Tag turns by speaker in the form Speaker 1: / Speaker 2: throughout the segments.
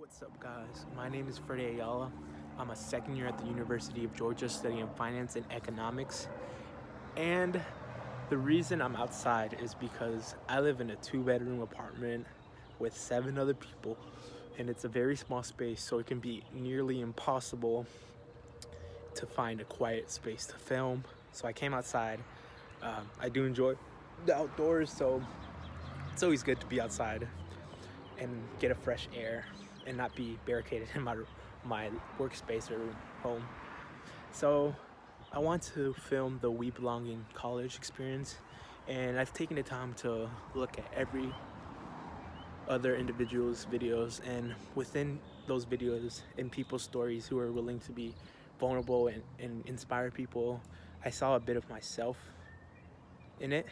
Speaker 1: What's up, guys? My name is Freddy Ayala. I'm a second year at the University of Georgia studying finance and economics. And the reason I'm outside is because I live in a two-bedroom apartment with 7 other people, and it's a very small space, so it can be nearly impossible to find a quiet space to film. So I came outside. I do enjoy the outdoors, so it's always good to be outside and get a fresh air and not be barricaded in my workspace or home. So I want to film the We Belong in College experience, and I've taken the time to look at every other individual's videos, and within those videos and people's stories who are willing to be vulnerable and inspire people, I saw a bit of myself in it.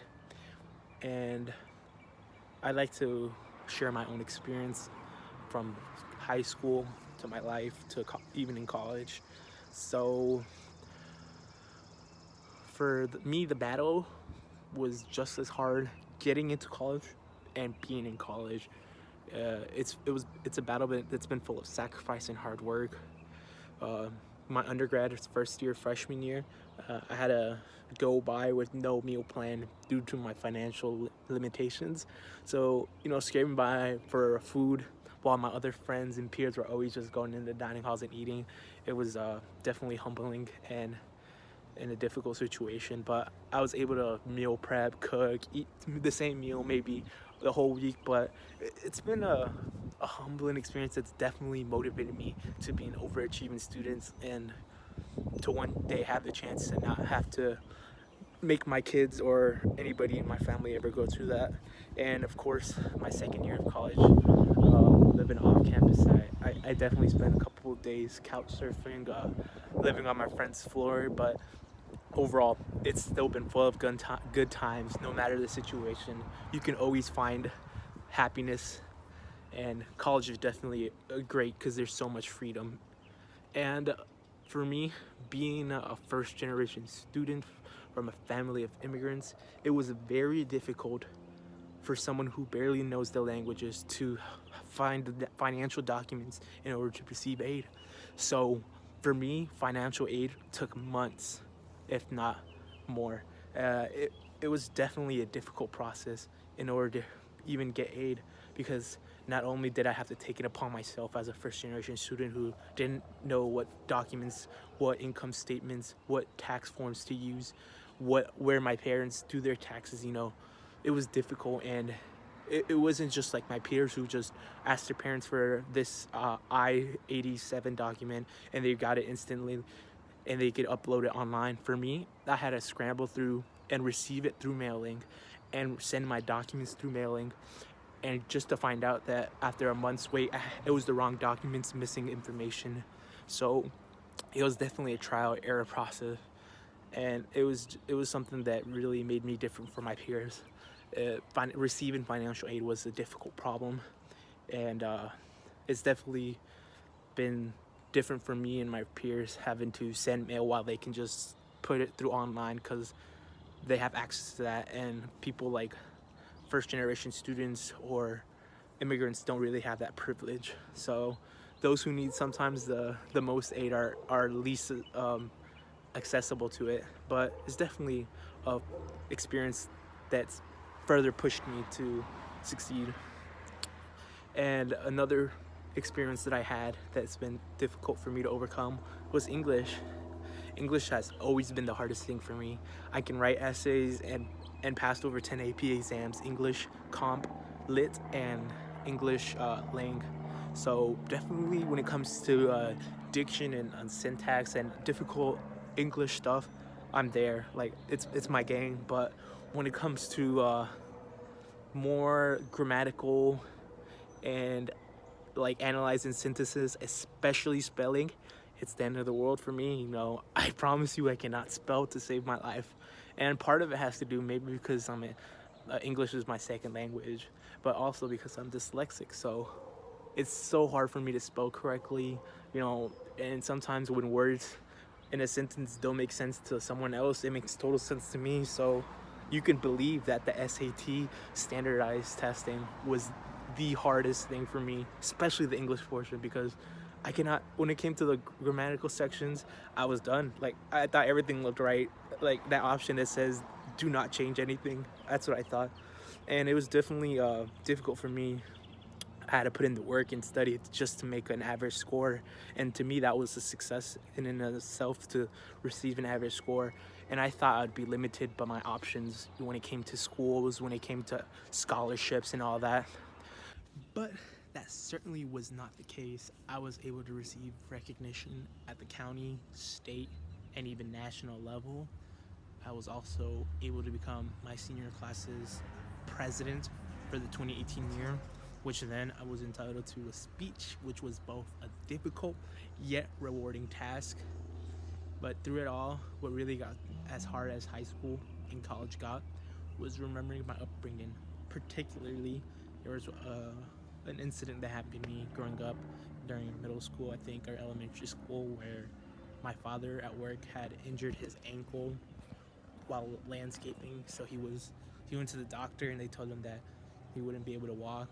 Speaker 1: And I like to share my own experience from high school to my life to even in college. So for me, the battle was just as hard getting into college and being in college. It's a battle that's been full of sacrifice and hard work. My undergrad first year, freshman year, I had to go by with no meal plan due to my financial limitations. So, scraping by for food while my other friends and peers were always just going into dining halls and eating. It was definitely humbling and in a difficult situation, but I was able to meal prep, cook, eat the same meal maybe the whole week. But it's been a humbling experience that's definitely motivated me to be an overachieving student and to one day have the chance to not have to make my kids or anybody in my family ever go through that. And of course, my second year of college, living off campus, I definitely spent a couple of days couch surfing, living on my friend's floor. But overall, it's still been full of good times. No matter the situation, you can always find happiness, and college is definitely great because there's so much freedom. And for me, being a first generation student from a family of immigrants, it was very difficult for someone who barely knows the languages to find the financial documents in order to receive aid. So for me, financial aid took months, if not more. It was definitely a difficult process in order to even get aid, because not only did I have to take it upon myself as a first generation student who didn't know what documents, what income statements, what tax forms to use, where my parents do their taxes, it was difficult. And it wasn't just like my peers who just asked their parents for this I-87 document and they got it instantly and they could upload it online. For me, I had to scramble through and receive it through mailing and send my documents through mailing, and just to find out that after a month's wait, it was the wrong documents, missing information. So it was definitely a trial error process, and it was something that really made me different from my peers. Receiving financial aid was a difficult problem, and it's definitely been different for me and my peers having to send mail while they can just put it through online because they have access to that, and people like first generation students or immigrants don't really have that privilege. So those who need sometimes the most aid are least accessible to it. But it's definitely a experience that's further pushed me to succeed. And another experience that I had that's been difficult for me to overcome was English. English has always been the hardest thing for me. I can write essays and passed over 10 AP exams: English, Comp, Lit, and English Lang. So definitely when it comes to diction and syntax and difficult English stuff, I'm there. Like it's my game. But when it comes to more grammatical and like analyzing synthesis, especially spelling, it's the end of the world for me. I promise you I cannot spell to save my life. And part of it has to do maybe because English is my second language, but also because I'm dyslexic. So it's so hard for me to spell correctly, and sometimes when words in a sentence don't make sense to someone else, it makes total sense to me. So you can believe that the SAT standardized testing was the hardest thing for me, especially the English portion, because I cannot, when it came to the grammatical sections, I was done. Like, I thought everything looked right. Like, that option that says do not change anything, that's what I thought. And it was definitely difficult for me. I had to put in the work and study just to make an average score, and to me that was a success in and of itself, to receive an average score. And I thought I'd be limited by my options when it came to schools, when it came to scholarships and all that. But that certainly was not the case. I was able to receive recognition at the county, state, and even national level. I was also able to become my senior class's president for the 2018 year, which then I was entitled to a speech, which was both a difficult yet rewarding task. But through it all, what really got as hard as high school and college got was remembering my upbringing. Particularly, there was an incident that happened to me growing up during middle school, I think, or elementary school, where my father at work had injured his ankle while landscaping. So he went to the doctor, and they told him that he wouldn't be able to walk,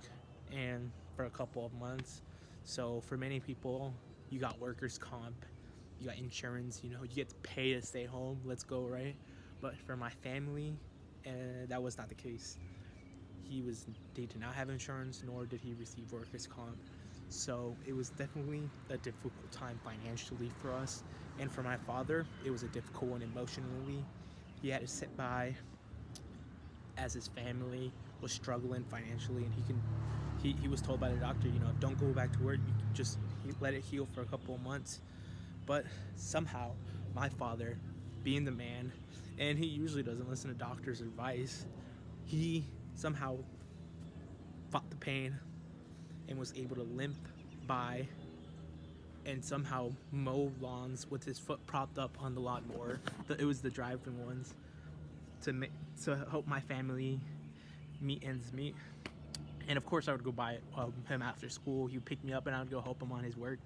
Speaker 1: and for a couple of months. So for many people, you got workers comp, you got insurance, you get to pay to stay home, let's go, right? But for my family, that was not the case. They did not have insurance, nor did he receive workers comp. So it was definitely a difficult time financially for us. And for my father, it was a difficult one emotionally. He had to sit by as his family was struggling financially, and he was told by the doctor, don't go back to work, you just let it heal for a couple of months. But somehow my father, being the man, and he usually doesn't listen to doctors' advice, he somehow fought the pain and was able to limp by and somehow mow lawns with his foot propped up on the lawnmower. It was the driving ones, to help my family meet ends meet. And of course I would go by him after school. He would pick me up and I would go help him on his work.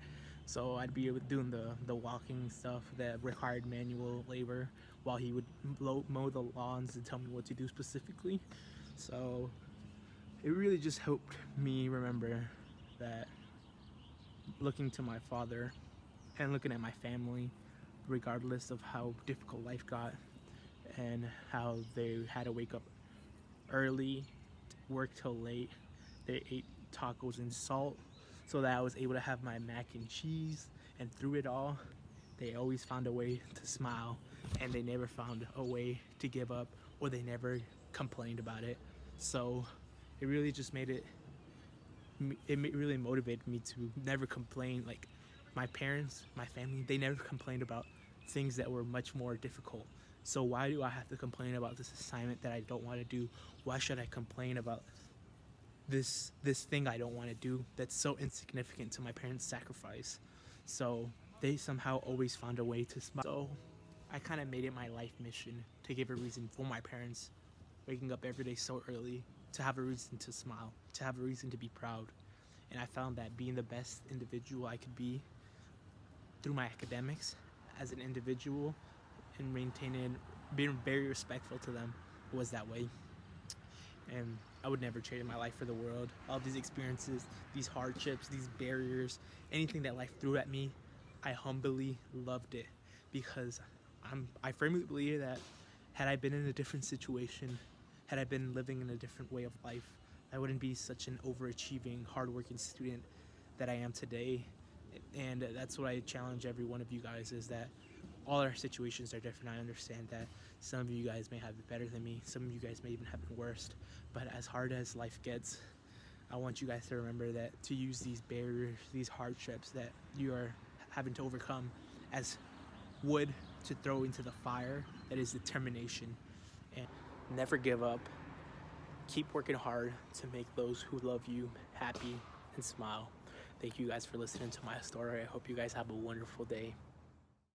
Speaker 1: So I'd be doing the walking stuff that required manual labor, while he would mow the lawns and tell me what to do specifically. So it really just helped me remember that looking to my father and looking at my family, regardless of how difficult life got and how they had to wake up early, work till late, they ate tacos and salt so that I was able to have my mac and cheese. And through it all, they always found a way to smile, and they never found a way to give up, or they never complained about it. So it really just really motivated me to never complain. Like, my parents, my family, they never complained about things that were much more difficult. So why do I have to complain about this assignment that I don't want to do? Why should I complain about this thing I don't want to do that's so insignificant to my parents' sacrifice? So they somehow always found a way to smile. So I kind of made it my life mission to give a reason for my parents waking up every day so early, to have a reason to smile, to have a reason to be proud. And I found that being the best individual I could be through my academics as an individual, and being very respectful to them, was that way. And I would never trade my life for the world. All these experiences, these hardships, these barriers, anything that life threw at me, I humbly loved it, because I firmly believe that had I been in a different situation, had I been living in a different way of life, I wouldn't be such an overachieving, hardworking student that I am today. And that's what I challenge every one of you guys, is that all our situations are different. I understand that some of you guys may have it better than me. Some of you guys may even have it worse. But as hard as life gets, I want you guys to remember that, to use these barriers, these hardships that you are having to overcome, as wood to throw into the fire that is determination. And never give up. Keep working hard to make those who love you happy and smile. Thank you guys for listening to my story. I hope you guys have a wonderful day.